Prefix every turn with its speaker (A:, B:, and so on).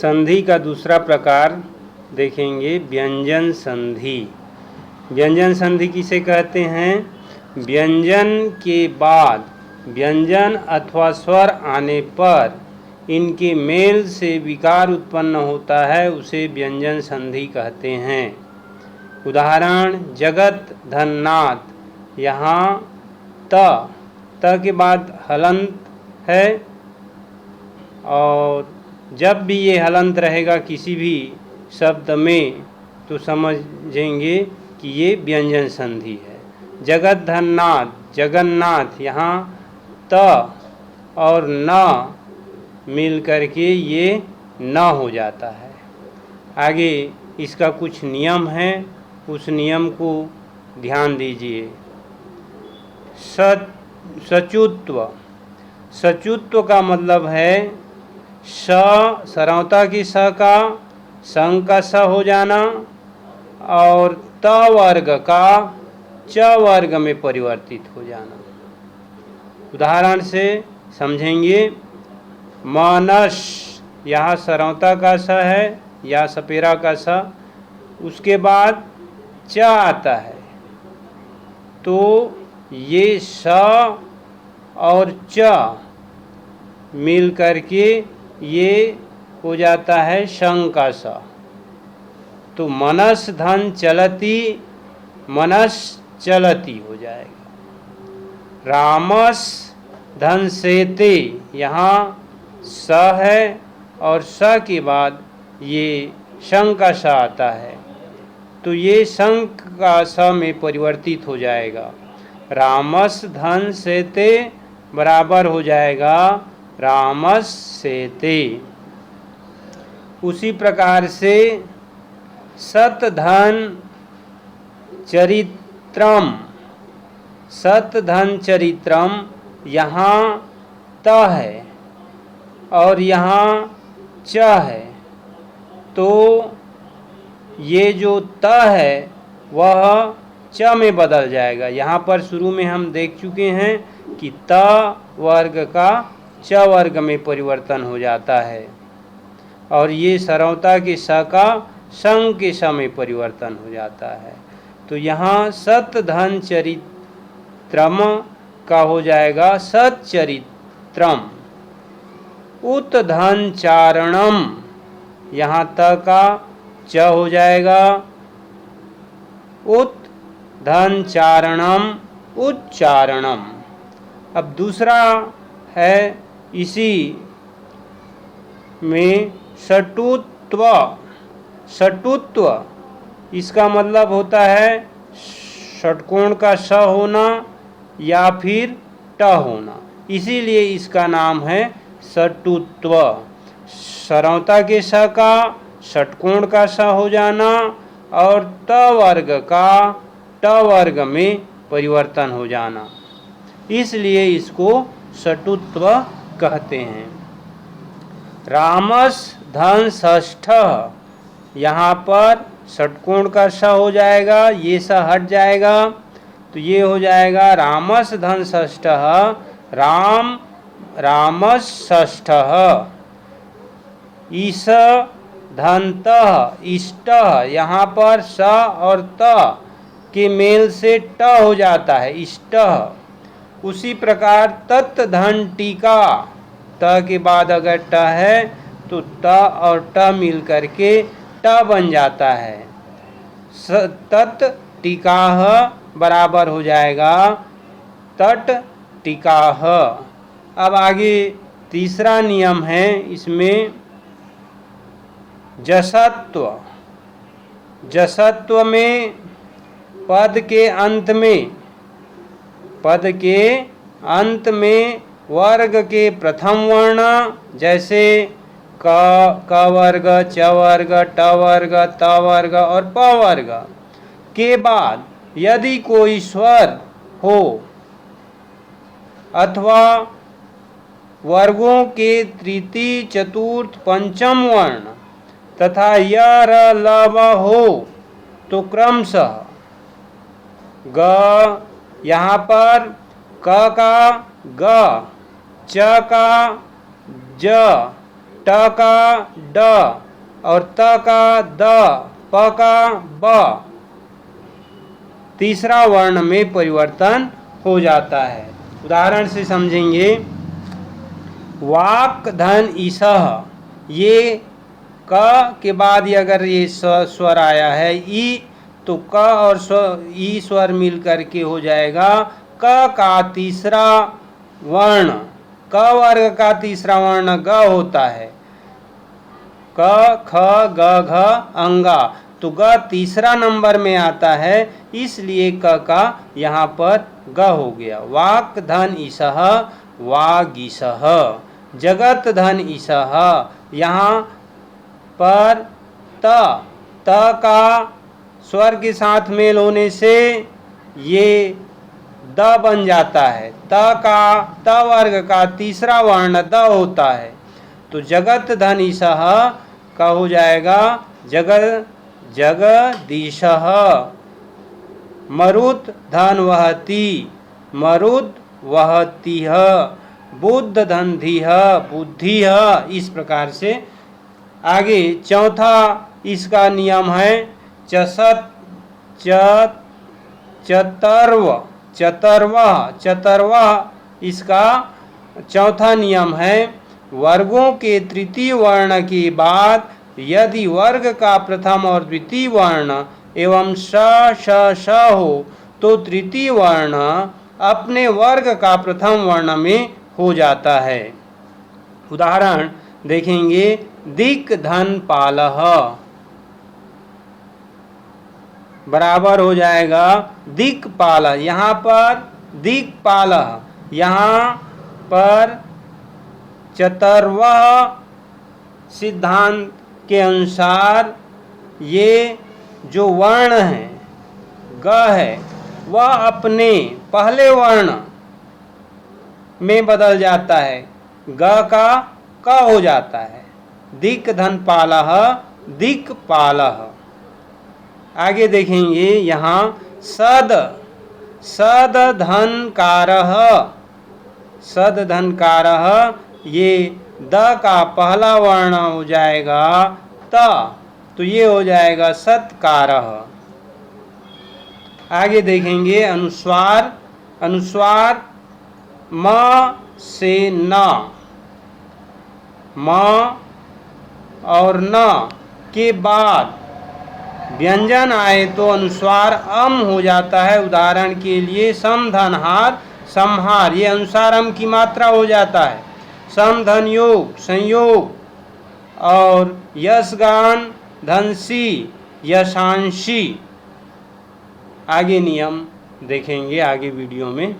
A: संधि का दूसरा प्रकार देखेंगे, व्यंजन संधि। व्यंजन संधि किसे कहते हैं? व्यंजन के बाद व्यंजन अथवा स्वर आने पर इनके मेल से विकार उत्पन्न होता है, उसे व्यंजन संधि कहते हैं। उदाहरण, जगत धन्नाथ। यहाँ त के बाद हलंत है, और जब भी ये हलंत रहेगा किसी भी शब्द में तो समझेंगे कि ये व्यंजन संधि है। जगत धन्नाथ, जगन्नाथ, यहाँ त और न मिल करके ये न हो जाता है। आगे इसका कुछ नियम है, उस नियम को ध्यान दीजिए। सचुत्व। सचुत्व का मतलब है सरौता की स का संग का स हो जाना और त वर्ग का च वर्ग में परिवर्तित हो जाना। उदाहरण से समझेंगे। मानस, यहाँ सरौता का स है या सपेरा का स, उसके बाद च आता है, तो ये स और च मिल करके ये हो जाता है संग का स। तो मनस धन चलती, मनस चलती हो जाएगा। रामस धन सेते, यहाँ स है और स के बाद ये संग का स आता है, तो ये संग का स में परिवर्तित हो जाएगा। रामस धन सेते बराबर हो जाएगा रामस सेते। उसी प्रकार से सत धन चरित्रम, सत धन चरित्रम, यहाँ त है और यहाँ च है, तो ये जो त है वह च में बदल जाएगा। यहाँ पर शुरू में हम देख चुके हैं कि त वर्ग का च वर्ग में परिवर्तन हो जाता है, और ये सरौता के स का संग के स में परिवर्तन हो जाता है। तो यहाँ सत धन चरित्रम का हो जाएगा सच्चरित्रम। उत धन चारणम, यहाँ त का च हो जाएगा, उत धन चारणम उच्चारणम। अब दूसरा है इसी में सटुत्व। सटुत्व, इसका मतलब होता है षटकोण का स होना या फिर ट होना, इसीलिए इसका नाम है सटुत्व। सरौता के स का षटकोण का स हो जाना और त वर्ग का ट वर्ग में परिवर्तन हो जाना, इसलिए इसको सटुत्व कहते हैं। रामस धन षष्ठ, यहाँ पर षटकोण का स हो जाएगा, ये स हट जाएगा, तो ये हो जाएगा रामस धन षष्ठ, राम रामस षष्ठ। ईश धनतः इष्ट, यहाँ पर स और त के मेल से ट हो जाता है इष्ट। उसी प्रकार तत् धन टीका, त के बाद अगर ट है तो त और ट मिल करके ट बन जाता है। तत् टीकाह बराबर हो जाएगा तट टीकाह। अब आगे तीसरा नियम है इसमें जसत्व। जसत्व में पद के अंत में वर्ग के प्रथम वर्ण, जैसे क वर्ग, च वर्ग, ट वर्ग, त वर्ग और प वर्ग के बाद यदि कोई स्वर हो अथवा वर्गों के तृतीय, चतुर्थ, पंचम वर्ण तथा य, र, ल, व हो तो क्रमशः ग, यहाँ पर क का ग, च का ज, ट ट का ड और त का द, प का ब, तीसरा वर्ण में परिवर्तन हो जाता है। उदाहरण से समझेंगे। वाक धन ईसह, ये क के बाद ही अगर ये स्वर आया है ई, तो क और ई स्वर मिल करके हो जाएगा क का तीसरा वर्ण। क वर्ग का तीसरा वर्ण ग होता है। क ख ग घ अंगा, तो ग तीसरा नंबर में आता है, इसलिए क का यहाँ पर ग हो गया। वाक धन ईसह वागीसह। जगत धन ईसह, यहाँ पर त का स्वर के साथ मेल होने से ये द बन जाता है। त वर्ग का तीसरा वर्ण द होता है, तो जगत धन ईसह का हो जाएगा जगदीशः। मरुत धन वहति, मरुद वहतिः। बुद्ध धन धीः बुद्धिः। इस प्रकार से आगे चौथा इसका नियम है चतर्व, चतर्वः इसका चौथा नियम है। वर्गों के तृतीय वर्ण के बाद यदि वर्ग का प्रथम और द्वितीय वर्ण एवं श हो, तो तृतीय वर्ण अपने वर्ग का प्रथम वर्ण में हो जाता है। उदाहरण देखेंगे। दिक् धन पालः बराबर हो जाएगा दिक्पालः। यहाँ पर दिक्पालः, यहाँ पर चतर्वः सिद्धांत के अनुसार ये जो वर्ण है ग है, वह अपने पहले वर्ण में बदल जाता है, ग का क हो जाता है। दिक् धन पालः दिक्पालः। आगे देखेंगे। यहाँ सद धनकारः, सद धनकारः, ये द का पहला वर्ण हो जाएगा त, तो ये हो जाएगा सत्कारः। आगे देखेंगे अनुस्वार। अनुस्वार म से न, म और न के बाद व्यंजन आए तो अनुस्वार अम हो जाता है। उदाहरण के लिए सम धन हार संहार, ये अनुसार अम की मात्रा हो जाता है। सम धन योग संयोग, और यशगान धनसी यशांशी। आगे नियम देखेंगे आगे वीडियो में।